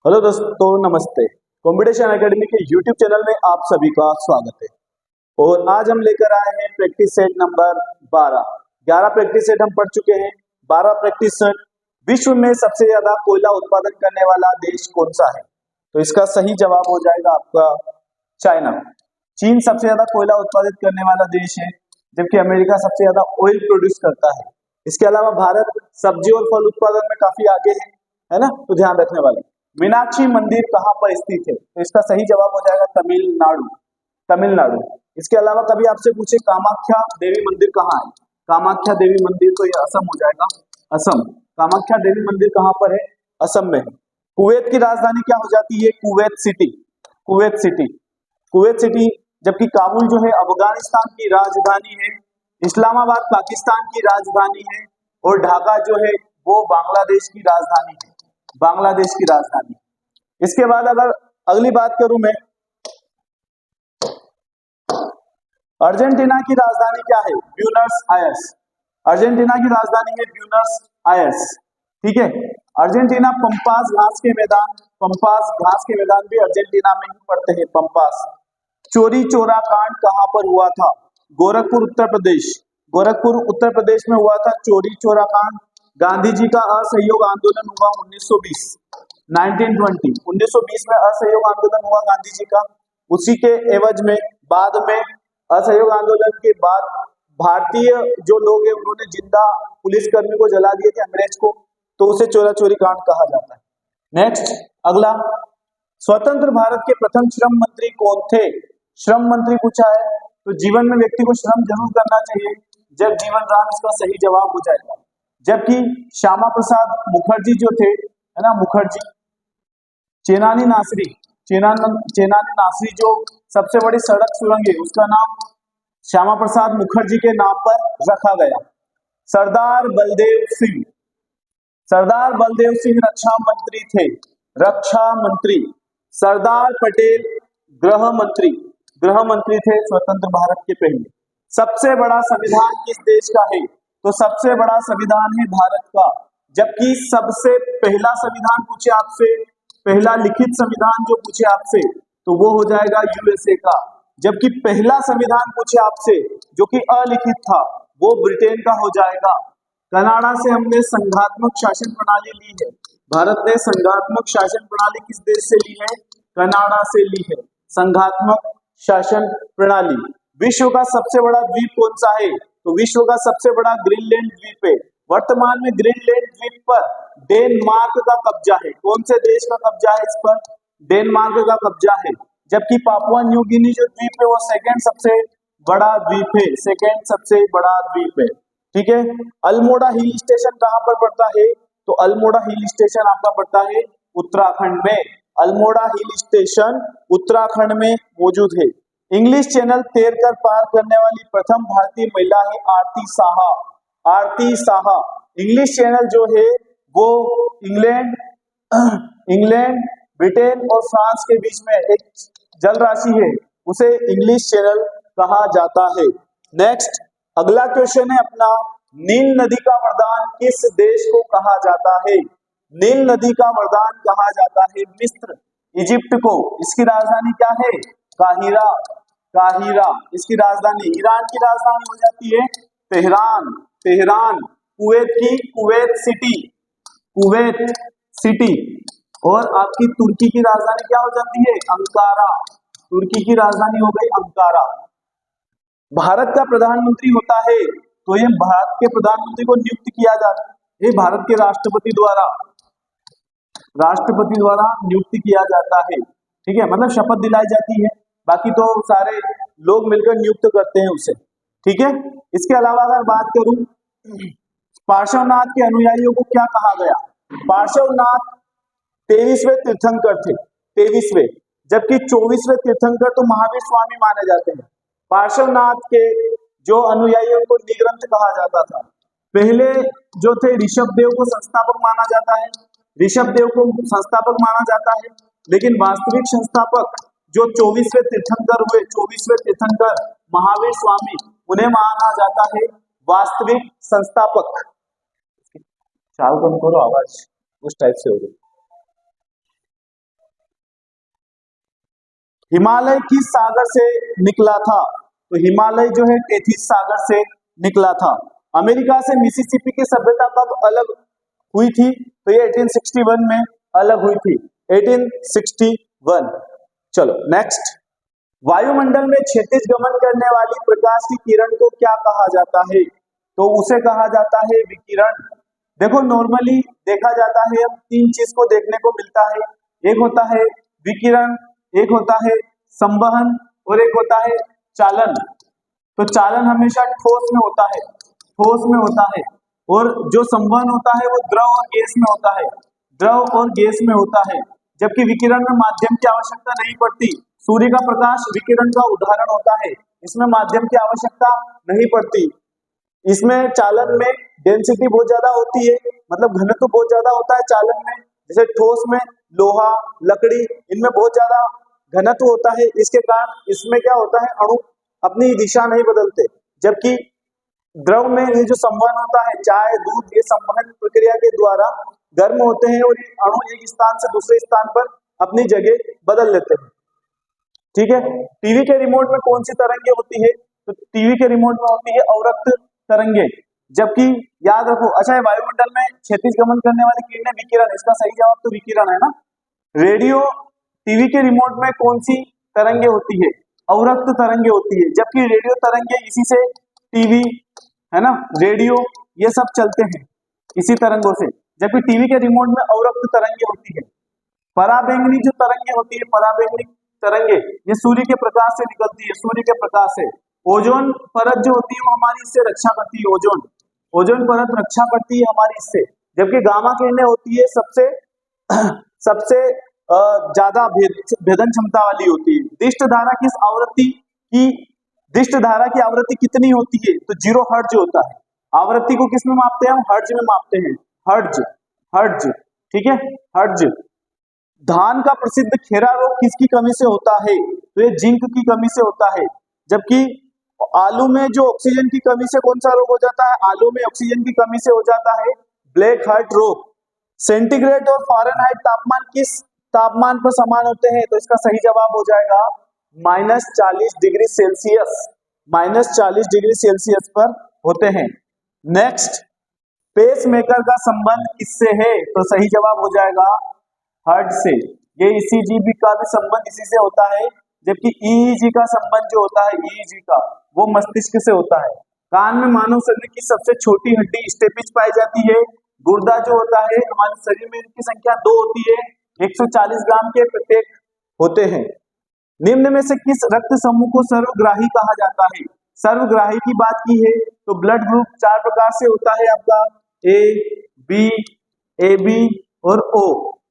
Hello दोस्तों, नमस्ते। Competition academy के यूट्यूब चैनल में आप सभी का स्वागत है। और आज हम लेकर आए हैं practice set number 12। 11 practice set हम पढ़ चुके हैं। 12 प्रैक्टिस सेट। विश्व में सबसे ज्यादा कोयला उत्पादन करने वाला देश कौन सा है? तो इसका सही जवाब हो जाएगा आपका चाइना। चीन सबसे ज्यादा कोयला उत्पादित करने वाला देश है, जबकि अमेरिका सबसे ज्यादा ऑयल प्रोड्यूस करता है। इसके अलावा भारत सब्जी और फल उत्पादन में काफी आगे है ना, तो ध्यान रखने वाले। मीनाक्षी मंदिर कहाँ पर स्थित है? तो इसका सही जवाब हो जाएगा तमिलनाडु। तमिलनाडु। इसके अलावा कभी आपसे पूछे कामाख्या देवी मंदिर कहाँ है? कामाख्या देवी मंदिर, तो ये असम हो जाएगा। असम। कामाख्या देवी मंदिर कहाँ पर है? असम में है। कुवैत की राजधानी क्या हो जाती है? Kuwait city. Kuwait city. Kuwait city. जबकि काबुल जो है अफगानिस्तान की राजधानी है। इस्लामाबाद पाकिस्तान की राजधानी है। और ढाका जो है वो बांग्लादेश की राजधानी है। बांग्लादेश की राजधानी। इसके बाद अगर अगली बात करूं मैं, अर्जेंटीना की राजधानी क्या है? Buenos Aires. अर्जेंटीना की राजधानी है ब्यूनस आयर्स। ठीक है। अर्जेंटीना पंपास घास के मैदान, पंपास घास के मैदान भी अर्जेंटीना में ही पड़ते हैं। पंपास। चोरी चोरा कांड कहां पर हुआ था? गोरखपुर उत्तर प्रदेश। गोरखपुर उत्तर प्रदेश में हुआ था चोरी चोरा कांड। गांधी जी का असहयोग आंदोलन हुआ 1920 में असहयोग आंदोलन हुआ गांधी जी का। उसी के एवज में बाद में असहयोग आंदोलन के बाद भारतीय जो लोग हैं उन्होंने जिंदा पुलिस कर्मी को जला दिए थे, अंग्रेज को, तो उसे चोरा चोरी कांड कहा जाता है। नेक्स्ट अगला, स्वतंत्र भारत के प्रथम श्रम मंत्री कौन थे? श्रम मंत्री पूछा है, तो जीवन में व्यक्ति को श्रम जरूर करना चाहिए। जब जीवन राम इसका सही जवाब हो जाएगा। जबकि श्यामा प्रसाद मुखर्जी जो थे, है ना, मुखर्जी, चेनानी नासरी जो सबसे बड़ी सड़क सुरंग है उसका नाम श्यामा प्रसाद मुखर्जी के नाम पर रखा गया। सरदार बलदेव सिंह। सरदार बलदेव सिंह रक्षा मंत्री थे। रक्षा मंत्री। सरदार पटेल गृह मंत्री। गृह मंत्री थे स्वतंत्र भारत के पहले। सबसे बड़ा संविधान किस देश का है? तो सबसे बड़ा संविधान है भारत का। जबकि सबसे पहला संविधान पूछे आपसे, पहला लिखित संविधान जो पूछे आपसे, तो वो हो जाएगा यूएसए का। जबकि पहला संविधान पूछे आपसे जो कि अलिखित था, वो ब्रिटेन का हो जाएगा। कनाडा से हमने संघात्मक शासन प्रणाली ली है। भारत ने संघात्मक शासन प्रणाली किस देश से ली है? कनाडा से ली है संघात्मक शासन प्रणाली। विश्व का सबसे बड़ा द्वीप कौन सा है? तो विश्व का सबसे बड़ा ग्रीनलैंड द्वीप है। वर्तमान में ग्रीनलैंड द्वीप पर डेनमार्क का कब्जा है। कौन से देश का कब्जा है इस पर? डेनमार्क का कब्जा है। जबकि पापुआ न्यू गिनी जो द्वीप है वो सेकंड सबसे बड़ा द्वीप है। सेकंड सबसे बड़ा द्वीप है। ठीक है। अल्मोड़ा हिल स्टेशन कहां पर पड़ता है? तो अल्मोड़ा हिल स्टेशन आपका पड़ता है उत्तराखंड में। अल्मोड़ा हिल स्टेशन उत्तराखंड में मौजूद है। इंग्लिश चैनल तैरकर पार करने वाली प्रथम भारतीय महिला है आरती साहा। आरती साहा। इंग्लिश चैनल जो है वो इंग्लैंड, ब्रिटेन और फ्रांस के बीच में एक जल राशि है, उसे इंग्लिश चैनल कहा जाता है। नेक्स्ट अगला क्वेश्चन है अपना, नील नदी का वरदान किस देश को कहा जाता है? नील नदी का वरदान कहा जाता है मिस्र, इजिप्ट को। इसकी राजधानी क्या है? काहिरा। काहिरा इसकी राजधानी। ईरान की राजधानी हो जाती है तेहरान। तेहरान। कुवैत की कुवैत सिटी। Kuwait city. और आपकी तुर्की की राजधानी क्या हो जाती है? अंकारा। तुर्की की राजधानी हो गई अंकारा। भारत का प्रधानमंत्री होता है, तो ये भारत के प्रधानमंत्री को नियुक्त किया जाता है भारत के राष्ट्रपति द्वारा। राष्ट्रपति द्वारा नियुक्त किया जाता है। ठीक है, मतलब शपथ दिलाई जाती है, बाकी तो सारे लोग मिलकर नियुक्त करते हैं उसे। ठीक है। इसके अलावा अगर बात करूं, पार्श्वनाथ के अनुयायियों को क्या कहा गया? पार्श्वनाथ 23वें तीर्थंकर थे। 23वें। जबकि 24वें तीर्थंकर तो महावीर स्वामी माने जाते हैं। पार्श्वनाथ के जो अनुयायियों को निग्रंथ कहा जाता था। पहले जो थे ऋषभदेव को संस्थापक माना जाता है। ऋषभदेव को संस्थापक माना जाता है, लेकिन वास्तविक संस्थापक जो 24वें तीर्थंकर हुए, 24वें तीर्थंकर महावीर स्वामी, उन्हें माना जाता है वास्तविक संस्थापक। चालू कम करो, आवाज उस टाइप से हो गई। हिमालय किस सागर से निकला था? तो हिमालय जो है टेथिस सागर से निकला था। अमेरिका से मिसिसिपी की सभ्यता कब अलग हुई थी? तो ये 1861 में अलग हुई थी, 1861। चलो नेक्स्ट, वायुमंडल में क्षैतिज गमन करने वाली प्रकाश की किरण को क्या कहा जाता है? तो उसे कहा जाता है विकिरण। देखो नॉर्मली देखा जाता है, अब तीन चीज को देखने को मिलता है, एक होता है विकिरण, एक होता है संवहन और एक होता है चालन। तो चालन हमेशा ठोस में होता है, ठोस में होता है, और जो संवहन होता है वो द्रव और गैस में होता है, द्रव और गैस में होता है। जबकि विकिरण में माध्यम की आवश्यकता नहीं पड़ती। सूर्य का प्रकाश विकिरण का उदाहरण होता है, इसमें माध्यम की आवश्यकता नहीं पड़ती। इसमें चालन में डेंसिटी बहुत ज्यादा होती है, मतलब घनत्व बहुत ज्यादा होता है चालन में। जैसे ठोस में लोहा, लकड़ी, इनमें बहुत ज्यादा घनत्व होता है, इसके कारण इसमें क्या होता है, अणु अपनी दिशा नहीं बदलते। जबकि द्रव में ये जो संवहन होता है, चाय, दूध, ये संवहन प्रक्रिया के द्वारा गर्म होते हैं और ये अणु एक स्थान से दूसरे स्थान पर अपनी जगह बदल लेते हैं। ठीक है, टीवी के रिमोट में कौन सी तरंगे होती है? तो टीवी के रिमोट में होती है अवरक्त तरंगे। जबकि याद रखो, अच्छा वायुमंडल में क्षैतिज गमन करने वाली किरणें विकिरण, इसका सही जवाब तो विकिरण है ना। रेडियो, टीवी के रिमोट में कौन सी तरंगे होती है? अवरक्त तरंगे होती है। जबकि रेडियो तरंगे, इसी से टीवी है ना, रेडियो, ये सब चलते हैं इसी तरंगों से। जबकि टीवी के रिमोट में अवरक्त तरंगे होती है। पराबैंगनी जो तरंगे होती है, पराबैंगनी तरंगे, ये सूर्य के प्रकाश से निकलती है, सूर्य के प्रकाश से। ओजोन परत जो होती है वो हमारी इससे रक्षा करती है, ओजोन परत रक्षा करती है हमारी इससे। जबकि गामा किरणें होती है सबसे सबसे ज्यादा भेदन क्षमता वाली होती है। दिष्ट धारा किस आवृत्ति की, दिष्ट धारा की आवृत्ति कितनी होती है? तो 0 हर्ट्ज होता है। आवृत्ति को किस में मापते हैं हम? हर्ट्ज में मापते हैं, हर्ट्ज, हर्ट्ज, ठीक है, हर्ट्ज। धान का प्रसिद्ध खेरा रोग किसकी कमी से होता है? तो ये जिंक की कमी से होता है। जबकि आलू में जो ऑक्सीजन की कमी से कौन सा रोग हो जाता है? आलू में ऑक्सीजन की कमी से हो जाता है ब्लैक हार्ट रोग। सेंटीग्रेड और फ़ारेनहाइट तापमान किस तापमान पर समान होते हैं? तो इसका सही जवाब हो जाएगा -40 डिग्री सेल्सियस, -40 डिग्री सेल्सियस पर होते हैं। नेक्स्ट, पेस मेकर का संबंध किससे है? तो सही जवाब हो जाएगा हार्ट से। ये ईसीजी का भी संबंध इसी से होता है। जबकि ईईजी का संबंध जो होता है, ईईजी का, वो मस्तिष्क से होता है। कान में मानव शरीर की सबसे छोटी हड्डी स्टेपिज पाई जाती है। गुर्दा जो होता है हमारे शरीर में, इनकी संख्या 2 होती है, 140 ग्राम के प्रत्येक होते हैं। निम्न में से किस रक्त समूह को सर्वग्राही कहा जाता है? सर्वग्राही की बात की है तो ब्लड ग्रुप 4 प्रकार से होता है आपका, ए, बी, ए बी और ओ।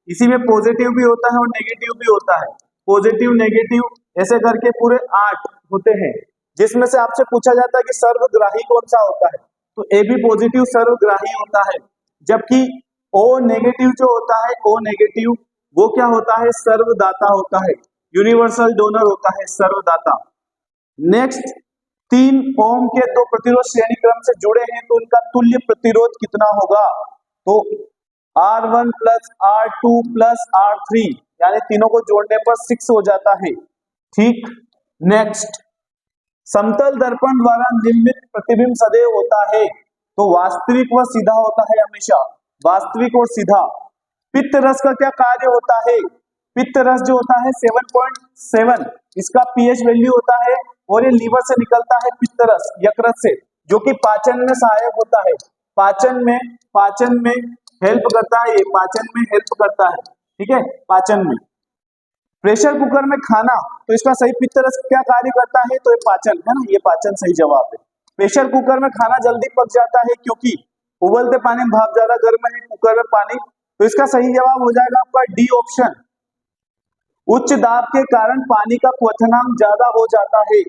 इसी में पॉजिटिव भी होता है और नेगेटिव भी होता है। पॉजिटिव, नेगेटिव, ऐसे करके पूरे 8 होते हैं, जिसमें से आपसे पूछा जाता है कि सर्वग्राही कौन सा होता है? तो ए बी पॉजिटिव सर्वग्राही होता है। जबकि ओ नेगेटिव जो होता है, ओ नेगेटिव, वो क्या होता है? सर्वदाता होता है, यूनिवर्सल डोनर होता है, सर्वदाता। नेक्स्ट, 3 ओम के 2 प्रतिरोध श्रेणी क्रम से जुड़े हैं तो उनका तुल्य प्रतिरोध कितना होगा? तो R1 plus R2 plus R3, यानी तीनों को जोड़ने पर 6 हो जाता है। ठीक, नेक्स्ट, समतल दर्पण द्वारा निर्मित प्रतिबिंब सदैव होता है तो वास्तविक व सीधा होता है, हमेशा वास्तविक और सीधा। पित्त रस का क्या कार्य होता है? पित्त रस जो होता है 7.7, इसका पीएच वैल्यू होता है, और ये लीवर से निकलता है पित्त रस, यकृत से, जो कि पाचन में सहायक होता है, पाचन में हेल्प करता है, ये पाचन में हेल्प करता है, ठीक है, पाचन में। प्रेशर कुकर में खाना, तो इसका सही पित्त रस क्या कार्य करता है? तो ये पाचन है ना, ये पाचन सही जवाब है। प्रेशर कुकर में खाना जल्दी पक जाता है क्योंकि उबलते पानी में भाप ज्यादा गर्म है, कुकर में पानी, तो इसका सही जवाब हो जाएगा आपका डी ऑप्शन। उच्च दाब के कारण पानी का क्वथनांक ज्यादा हो जाता है।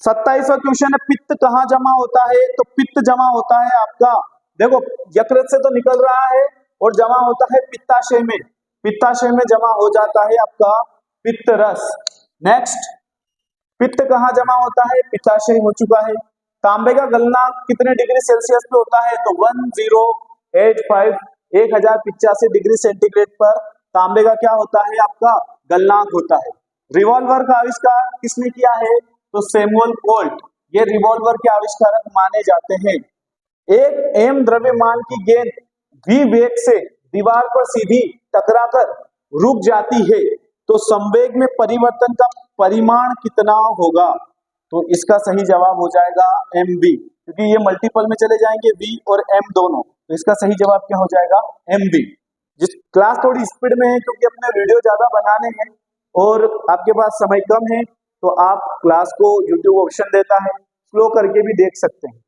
27वां क्वेश्चन है, पित्त कहाँ जमा होता है? तो पित्त जमा होता है आपका, देखो यकृत से तो निकल रहा है और जमा होता है पित्ताशय में, पित्ताशय में जमा हो जाता है आपका पित्त रस। नेक्स्ट, पित्त कहाँ जमा होता है? पित्ताशय हो चुका है। तांबे का गलनांक कितने डिग्री सेल्सियस पे होता है? तो 1085 1085 डिग्री सेंटीग्रेड पर तांबे का क्या होता है? आपका गलनांक होता है। रिवॉल्वर का आविष्कार किसने किया है? तो सैमुअल कोल्ट, ये रिवॉल्वर के आविष्कारक माने जाते हैं। एक एम द्रव्यमान की गेंद v वेग से दीवार पर सीधी टकराकर रुक जाती है तो संवेग में परिवर्तन का परिमाण कितना होगा? तो इसका सही जवाब हो जाएगा mv, क्योंकि ये मल्टीपल में चले जाएंगे v और m दोनों, तो इसका सही जवाब क्या हो जाएगा? mv। जिस क्लास थोड़ी स्पीड में है क्योंकि अपने वीडियो ज्यादा बनाने हैं और आपके पास समय कम है, तो आप क्लास को यूट्यूब ऑप्शन देता है स्लो करके भी देख सकते हैं,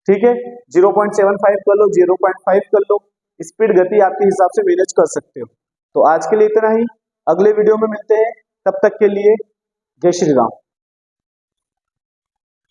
ठीक है। 0.75 कर लो, 0.5 कर लो, स्पीड गति आपके हिसाब से मैनेज कर सकते हो। तो आज के लिए इतना ही, अगले वीडियो में मिलते हैं, तब तक के लिए जय श्री राम।